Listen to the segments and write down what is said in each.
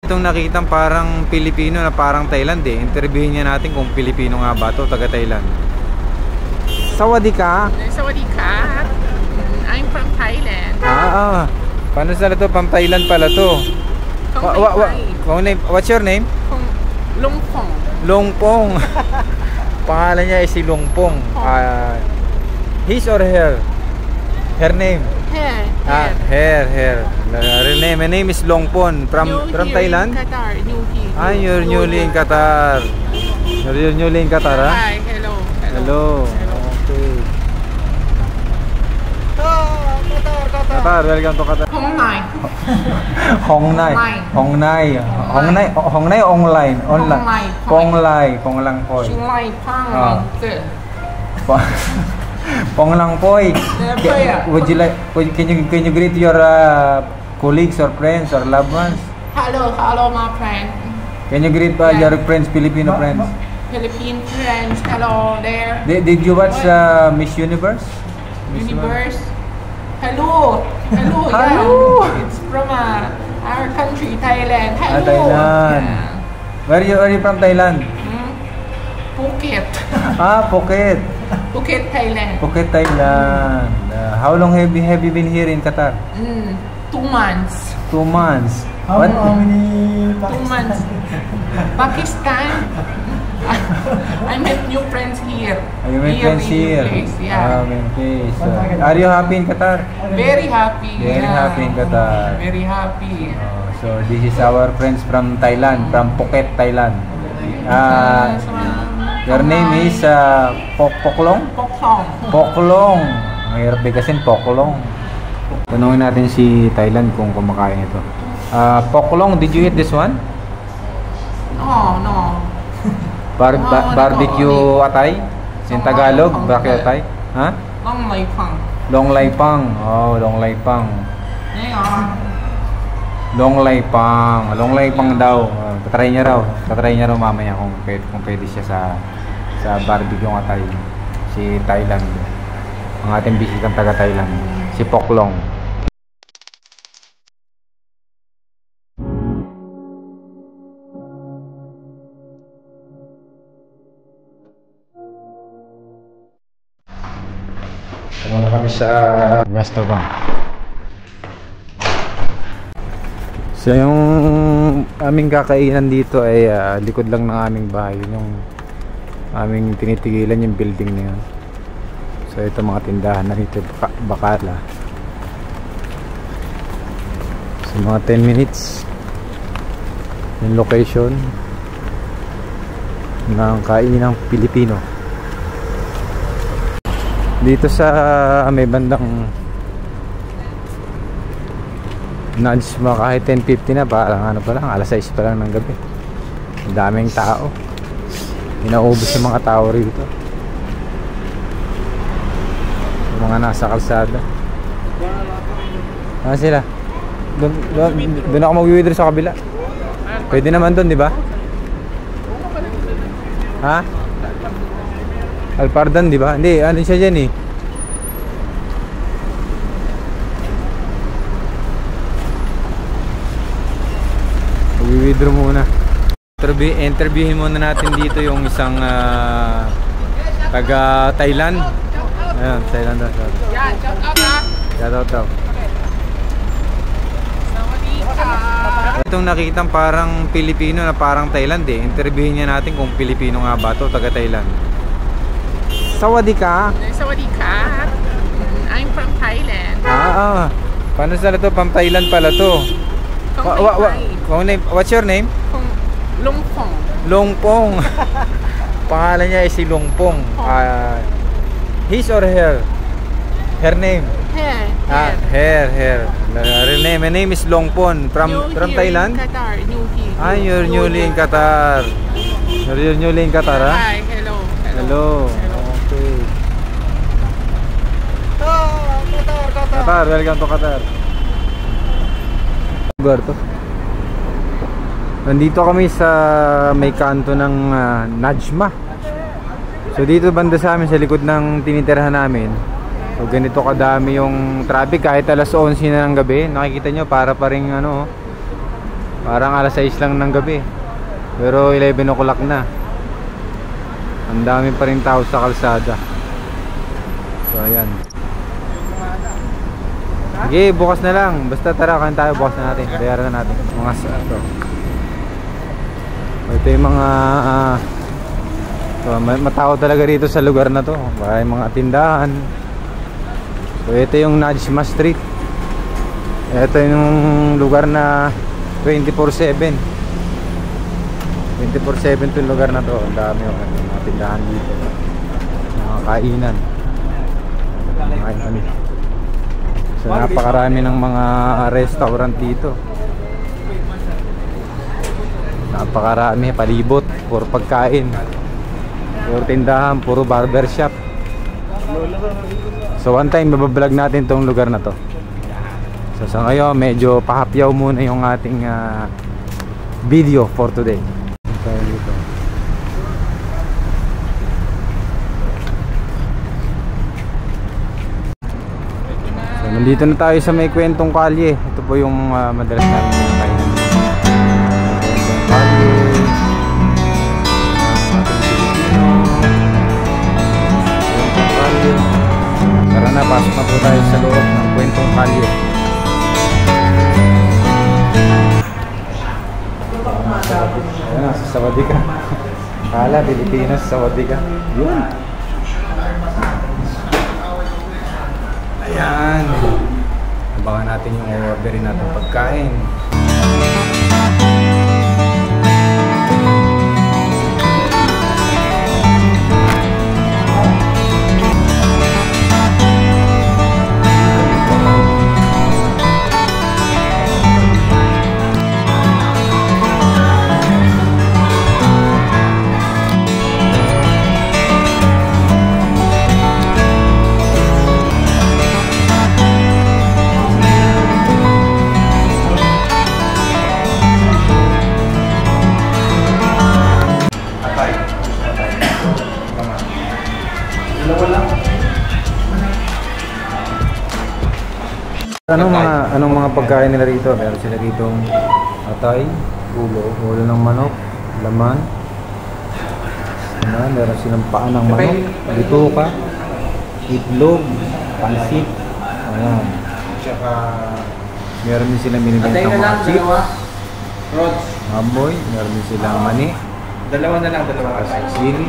Itong nakitang parang Pilipino na parang Thailand eh. Interviewin niya natin kung Pilipino nga ba to, taga Thailand. Sawadee ka. Sawadee ka. I'm from Thailand. Paano sila to? From Thailand pala to. What's your name? Longpong. Longpong. Pangalan niya ay si Longpong. His or her? Her name? Her. Real name. My name is Longpong from Thailand. Qatar. You're newly in Qatar. You're newly in Qatar, ha? Hi, hello. Okay. Qatar, welcome to Qatar. Hongnai online. Ponglang Poy. Ponglang Poy. Can you greet your colleagues or friends or loved ones? Hello, my friend. Can you greet your friends, Filipino friends? Philippine friends, hello there. Did you watch Miss Universe? Hello. Yeah. It's from our country, Thailand. Hello. Thailand. Yeah. Where are you from Thailand? Phuket. Phuket. Phuket, Thailand. Phuket, Thailand. How long have you been here in Qatar? 2 months. 2 months. How many? 2 months. Pakistan. I met new friends here. You met friends here? Yeah. Okay. So, are you happy in Qatar? Very happy. Happy in Qatar. Very happy. So this is our friends from Thailand, from Phuket, Thailand. Your name is Poklong? Poklong. Mahirap bigkasin, Poklong. Tanungin natin si Thailand kung kumakain ito. Poklong, did you eat this one? No. Barbecue atay? In Tagalog, barbecue atay? Ha? Long Lai Pang. Long Lai Pang. Long Lai Pang daw. Tatry niya raw mamaya kung pwede siya sa barbecue atay. Si Thailand. Ang ating bisitang taga Thailand. Si Poklong. Muna kami sa restaurant. So yung aming kakainan dito ay likod lang ng aming bahay. Yung aming tinitigilan yung building na yun. So ito mga tindahan na rito, bakala. So mga 10 minutes yung location ng kainan ng Pilipino. Dito sa may bandang Najma, kahit 10:50 na, parang ano pa lang, alas 6 pa lang ng gabi. Ang daming tao. Inaubos yung mga tao rito. Yung mga nasa kalsada. Sila? Doon ako mag-withdraw sa kabila. Pwede naman doon, di ba? Ha? Alpardan, di ba? Hindi, ano siya dyan eh. Mag-withdraw muna. Interviewin muna natin dito yung isang taga Thailand. Ayan, Thailand daw. Shout out daw. Itong nakitang parang Pilipino na parang Thailand eh. Interviewin niya natin kung Pilipino nga ba to, taga Thailand. Sawadee ka. I'm from Thailand. Paano sila to? From Thailand pala to. What's your name? Longpong. Longpong. Pangalan niya ay si Longpong. His or her? Her name? Her. Real name. My name is Longpong from Thailand. You're newly in Qatar. You're newly in Qatar, ha? Hi, hello. Okay. Qatar, welcome to Qatar. Lugar to. Nandito kami sa may kanto ng Najma. So dito banda sa amin, sa likod ng tinitirhan namin. So ganito kadami yung traffic kahit alas 11 na ng gabi. Nakikita nyo para pa ring ano, Parang alas 6 lang ng gabi. Pero 11 o'clock na. Ang dami pa rin tao sa kalsada. So ayan. Sige, bukas na lang. Basta tara, kain tayo, bukas na natin. Bayaran na natin. Mga sa ito. Ito yung mga matao talaga rito sa lugar na to. May mga tindahan. So ito yung Najma Street. Ito yung lugar na 24/7. 24/7 itong lugar na to. Ang dami yung mga tindahan dito. Mga kainan. Kain kami. So napakarami ng mga restaurant dito. Napakarami, palibot, puro pagkain, puro tindahan, puro barbershop. So one time mabablog natin tong lugar na to. So sa ngayon medyo pahapyaw muna yung ating video for today. So nandito na tayo sa may kwentong kalye. Ito po yung madalas namin kinakain. Tara na, pasok na po tayo sa loob ng kwentong kalye. Ayan na, sasawadi ka. Kala, Pilipinas, sasawadi ka. Yun. Ayan. Abangan natin yung orderin natin pagkain. Anong mga pagkain nila rito? Meron sila ditong atay, ulo ng manok, laman. Meron silang paa ng manok, bituka, itlog, pansit. Ayan. Tsaka meron din silang binibentang mga chips, amoy, meron din silang mani. Dalawa. Sili.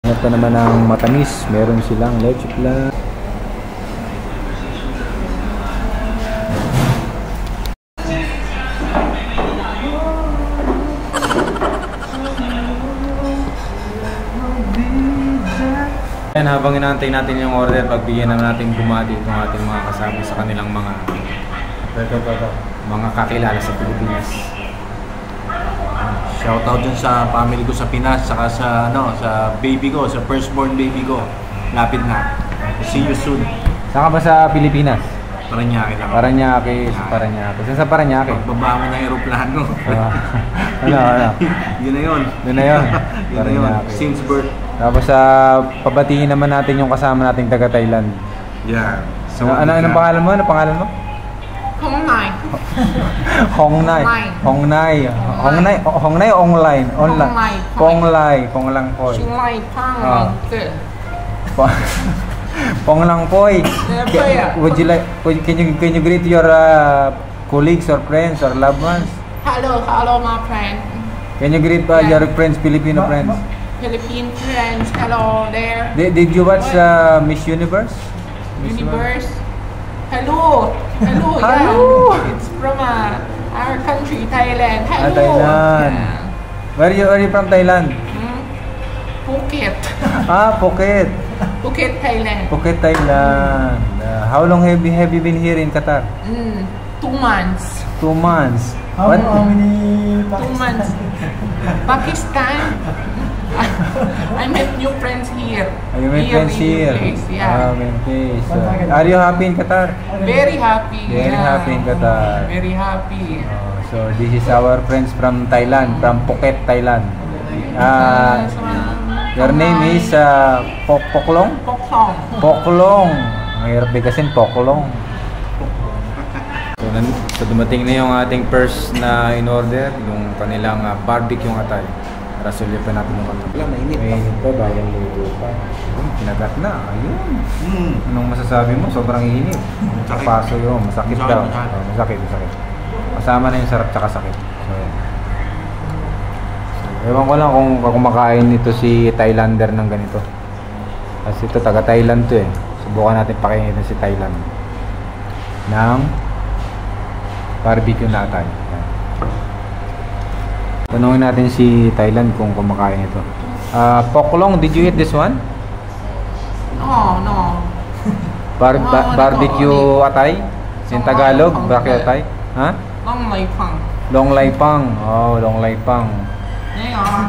Ito naman ang matamis, meron silang leche flan. Ayan, habang inaantay natin yung order, pagbigyan naman natin bumati itong ating mga kasama sa kanilang mga kakilala sa Pilipinas. Shoutout dun sa family ko sa Pinas, saka sa sa baby ko, sa firstborn baby ko. Lapit na. See you soon. Saan ka ba sa Pilipinas? Paranaque lang. Paranaque. Saan sa Paranaque? Pagbaba mo ng aeroplano. Ano? Yun na yun. Yun na yun. Yun na yun. Since birth. Tapos pabatiin naman natin yung kasama nating taga Thailand. Yeah. So, anong pangalan mo? Anong pangalan mo? Hongnai. Hongnai. Hongnai. Hongnai. Hongnai online. Hongnai. Ponglay. Ponglang Poy. Chinglai Pang. Ponglang Poy. Can you greet your colleagues or friends or loved ones? Hello, my friend. Can you greet your friends, Filipino friends? Philippine friends, hello there. Did you watch Miss Universe? Universe? Hello. Hello. Yeah. It's from our country, Thailand. Hello. Thailand. Yeah. Where are you from Thailand? Phuket. Phuket. Phuket, Thailand. Phuket, Thailand. How long have you been here in Qatar? 2 months. 2 months. How many 2 months. Pakistan. I met new friends here. You met friends here? Place, yeah. Place. Are you happy in Qatar? Very happy. Very happy in Qatar. Very happy. So this is our friends from Thailand, from Phuket, Thailand. Your name is Poklong? Poklong. Ang hirap bigkasin, Poklong. So, So dumating na yung ating first na in order, yung kanilang barbecue atay. Para sulit pa natin yung kanto. Wala, mainit pa. Mainit pa, bagong luto pa. Ayun, kinagat na. Ayun. Anong masasabi mo? Sobrang init. Sakit. Paso yun. Masakit Masakit, daw. masakit. Oh, masakit. Kasama na yung sarap tsaka sakit. So, yun. Ewan ko lang kung kumakain nito si Thailander ng ganito. Kasi ito, taga Thailand to eh. Subukan natin pakinggan si Thailand ng barbecue na atay. Tanungin natin si Thailand kung kumakain ito. Poklong, did you eat this one? No. Barbecue atay? In Tagalog, barbecue atay? Ha? Long Lai Pang. Long Lai Pang. Oh, Long Lai Pang. Ngayon.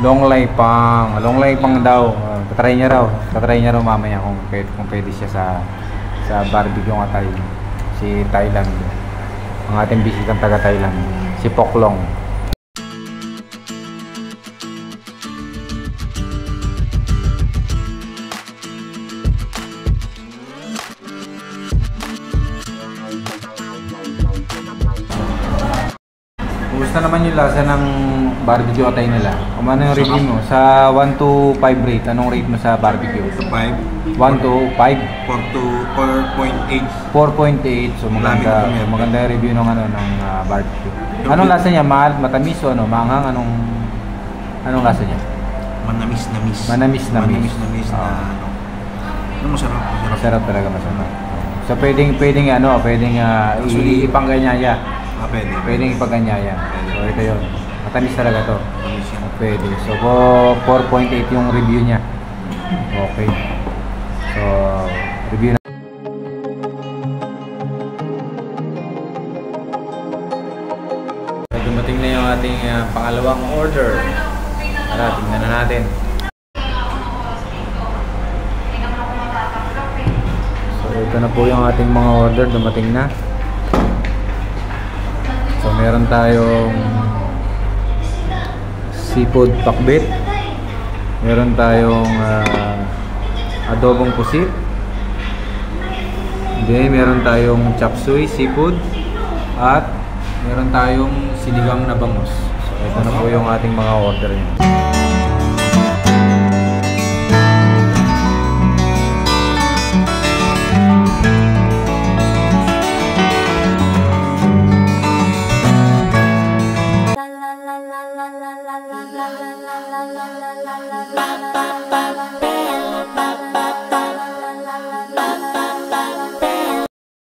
Long Lai Pang. Long Lai Pang daw. Tatry niya raw mamaya kung pwede siya sa barbecue atay. Si Thailand. Ang ating bisitang taga Thailand. Si Poklong. Kumusta naman yung lasa ng barbecue atay nila? Kung ano yung review mo? Sa 1 to 5 rate, anong rate mo sa barbecue? 5. 1 to 5? 4 to 4.8. 4.8. So maganda yung review ng barbecue. Anong lasa niya? Matamis o maanghang? Anong lasa niya? Manamis-namis. Manamis-namis. Manamis-namis na ano. Masarap. Masarap talaga, masarap. So pwedeng ipanganyaya. Pwedeng ipaganyaya. So ito yun. Matamis talaga to. Pwede. So 4.8 yung review niya. Okay. So review na. So, dumating na yung ating pangalawang order. Tara, tingnan na natin. So ito na po yung ating mga order. Dumating na. So meron tayong seafood pakbit. Meron tayong adobong pusit. Then meron tayong chop suey seafood at meron tayong sinigang na bangus. So ito na po yung ating mga order niya.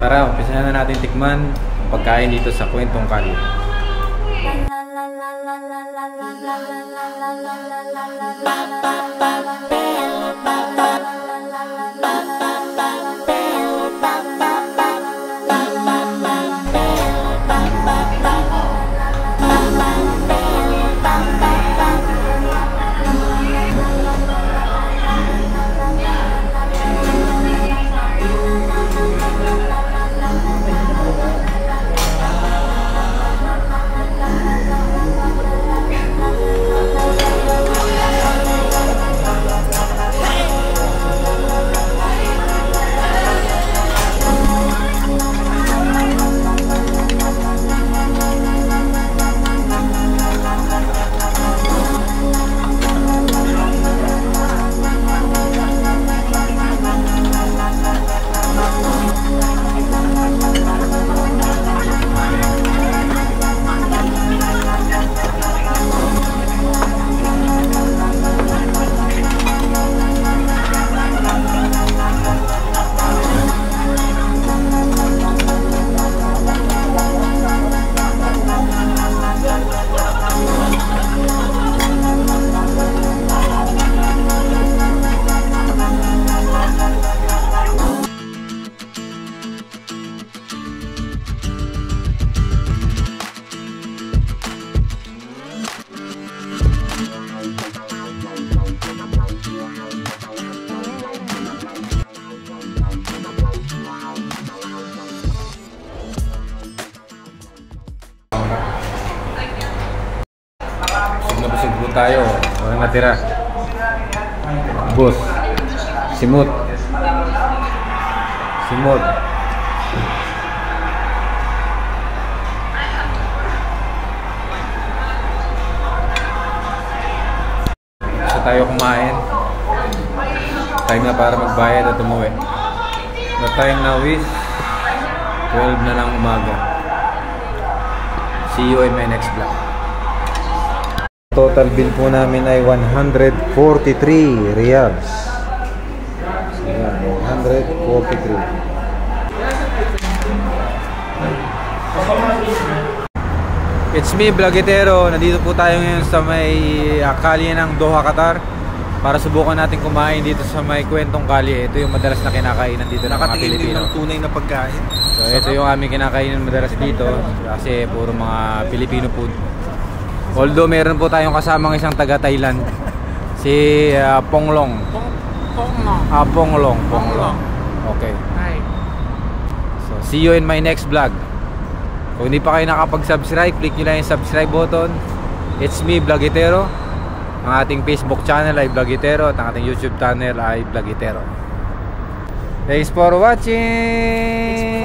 Tara, umpisahan na natin tikman ang pagkain dito sa Kwentong Kali. Busog po tayo. Walang natira. Boss. Simut. tayo kumain. Time na para magbayad at umuwi. The time now is 12 na lang umaga. See you in my next vlog. Total bill po namin ay 143 riyals. Ayan, 143. It's me, Vlogitero. Nandito po tayo ngayon sa may kalye ng Doha, Qatar, para subukan natin kumain dito sa may kwentong kalye. Ito yung madalas na kinakainan dito ng mga Pilipino. Ng tunay na pagkain. So ito yung aming kinakainan madalas dito kasi puro mga Filipino food. Although meron po tayong kasamang isang taga Thailand, si Ponglong. Ponglong. Okay. Hi. So see you in my next vlog. Kung hindi pa kayo nakapag-subscribe, click nyo lang yung subscribe button. It's me, Vlogitero. Ang ating Facebook channel ay Vlogitero at ang ating YouTube channel ay Vlogitero. Thanks for watching!